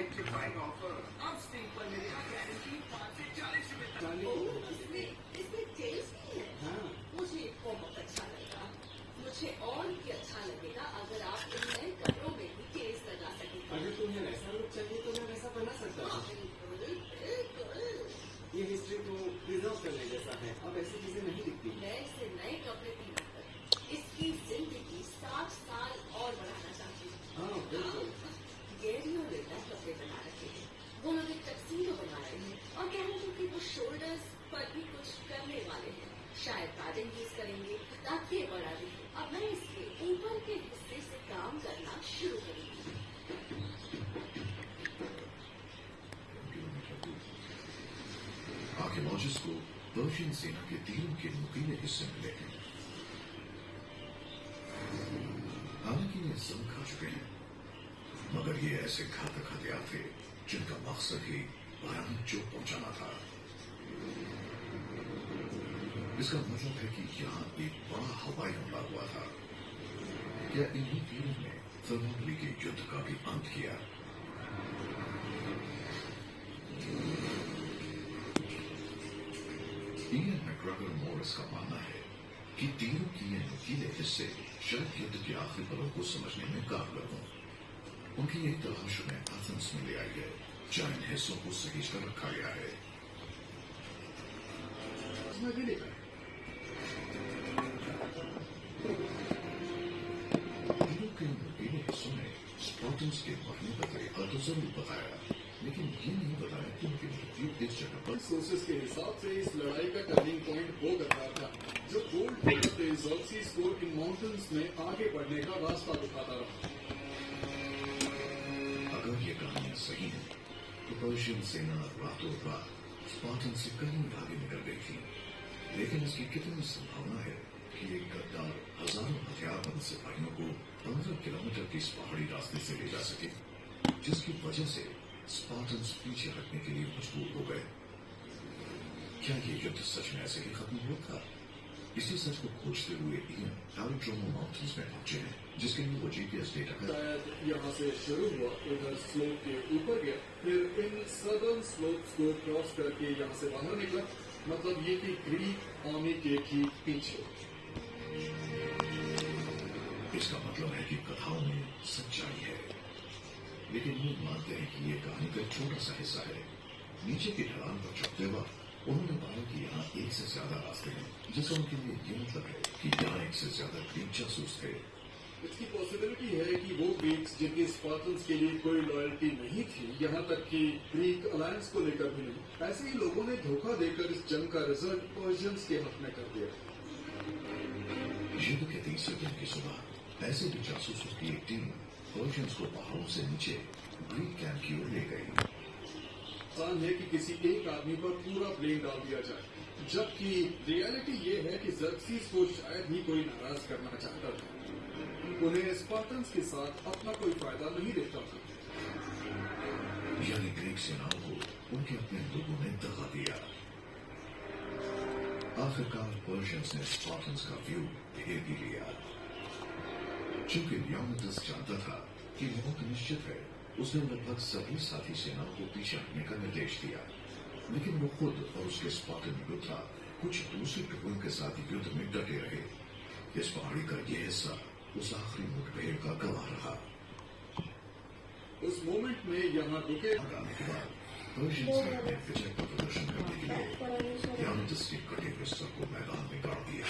Electrifying offer. अब steam पर मिलेगा गारंटी 5 से 40 रुपए तक। इसमें टेल्स भी है। हाँ। मुझे बहुत अच्छा लगा। मुझे और भी अच्छा लगेगा अगर आप इन नए कपड़ों में भी टेल्स लगा सकें। अगर तुम्हें वैसा लुक चाहिए तो मैं वैसा बना सकता हूँ। बिल्कुल बिल्कुल। ये हिस्ट्री को प्रिजर्व करने जैसा है। अब ऐसी चीजें नहीं दिखती। मैं इसे नए कपड़े पहनकर इसकी जिंदगी 60 साल और बढ़ाना चाहती हूँ। हाँ बिल्कुल। गैरी और लिंडा कपड़े बना रखे हैं। वो लोग एक टक्सीडो बना रहे हैं और कह रहे थे कि वो शोल्डर्स पर भी कुछ करने वाले हैं। शायद पैडिंग यूज करेंगे ताकि ये बड़ा दिखे। अब मैं इसके ऊपर के हिस्से से काम करना शुरू करूंगी। आर्कियोलॉजिस्ट को पर्शियन सेना के तीरों के नुकीले हिस्से मिले हैं। हालांकि ये सब खा चुके हैं, मगर ये ऐसे घातक हथियार थे जिनका मकसद ही भयानक चोट पहुंचाना था। इसका मतलब है कि यहाँ एक बड़ा हवाई हमला हुआ था। क्या इन्हीं तीरों ने थर्मोपली के युद्ध का भी अंत किया? इयन मैकग्रेगर मॉरिस का मानना है कि तीरों की ये नुकीले हिस्से शायद युद्ध के आखिरी पलों को समझने में कारगर हों। उनकी यही तलाश में एथेंस में ले आई है, जहां इन हिस्सों को सहेज कर रखा गया है। तीरों के नुकीले हिस्सों ने स्पार्टन्स के मरने का तरीका तो जरूर बताया, लेकिन ये नहीं बताया कि उनकी मृत्यु किस जगह पर। सोर्सेस के हिसाब से इस लड़ाई का टर्निंग पॉइंट वो गद्दार था जो गोल्ड ढूंढते ज़र्क्सीज़ को इन माउंटेन्स में आगे बढ़ने का रास्ता दिखाता रहा। अगर ये कहानियां सही हैं, तो पर्शियन सेना रातों रात स्पार्टन से कहीं आगे निकल गई थी। लेकिन इसकी कितनी संभावना है कि एक गद्दार हजारों हथियारबंद सिपाहियों को 15 किलोमीटर की इस पहाड़ी रास्ते से ले जा सके, जिसकी वजह से स्पार्टन्स पीछे हटने के लिए मजबूर हो गए। क्या ये युद्ध सच में ऐसे ही खत्म हुआ था? इसी सच को खोजते हुए इयन पैराड्रोमो माउंटेन्स में पहुंचे हैं, जिसके लिए वो जीपीएस डेटा है। शायद यहाँ से शुरू हुआ, इधर स्लोप के ऊपर गया, फिर इन सदर्न स्लोप्स को क्रॉस करके यहाँ से बाहर निकला। मतलब ये कि ग्रीक आर्मी के ठीक पीछे। इसका मतलब है कि कथाओं में सच्चाई है, लेकिन लोग मानते हैं कि ये कहानी का एक छोटा सा हिस्सा है। नीचे की ढलान पर चढ़ते वक्त उन्होंने पाया कि यहाँ एक से ज्यादा रास्ते हैं, जिसका उनके लिए ये मतलब है कि यहाँ एक से ज्यादा ग्रीक जासूस थे। इसकी पॉसिबिलिटी है कि वो ग्रीक्स जिनकी स्पार्टन्स के लिए कोई लॉयल्टी नहीं थी, यहाँ तक कि ग्रीक अलायंस को लेकर भी नहीं, ऐसे ही लोगों ने धोखा देकर इस जंग का रिजल्ट पर्शियंस के हक में कर दिया। युद्ध के तीसरे दिन की सुबह ऐसे ही जासूसों की एक टीम पर्शियंस को पहाड़ों से नीचे ग्रीक कैंप की ओर ले गई। आसान है कि किसी एक आदमी पर पूरा ब्लेम डाल दिया जाए, जबकि रियलिटी ये है कि ज़र्क्सीज़ को शायद ही कोई नाराज करना चाहता था। उन्हें स्पार्टन्स के साथ अपना कोई फायदा नहीं देखता था। यानी ग्रीक सेनाओं को उनके अपने लोगों ने दगा दिया। आखिरकार पर्शियंस ने स्पार्टन्स का व्यू घेर भी लिया। चूंकि लियोनिडस जानता था कि मौत निश्चित है, उसने लगभग सभी साथी सेनाओं को पीछे हटने का निर्देश दिया, लेकिन वो खुद और उसके स्पार्टन योद्धा कुछ दूसरे टुकड़ों के साथ युद्ध में डटे रहे। इस पहाड़ी का यह हिस्सा उस आखिरी मुठभेड़ का गवाह रहा। उस मोमेंट में यहाँ रुके हटाने के बाद पर्शियंस ने अपने विजय का प्रदर्शन करने के लिए लियोनिडस के कटे हुए सर को मैदान में गाड़ दिया।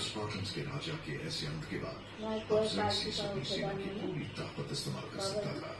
स्पार्टन्स के राजा के ऐसे अंत के बाद अब ज़र्क्सीज़ अपनी सेना की पूरी ताकत इस्तेमाल कर सकता था।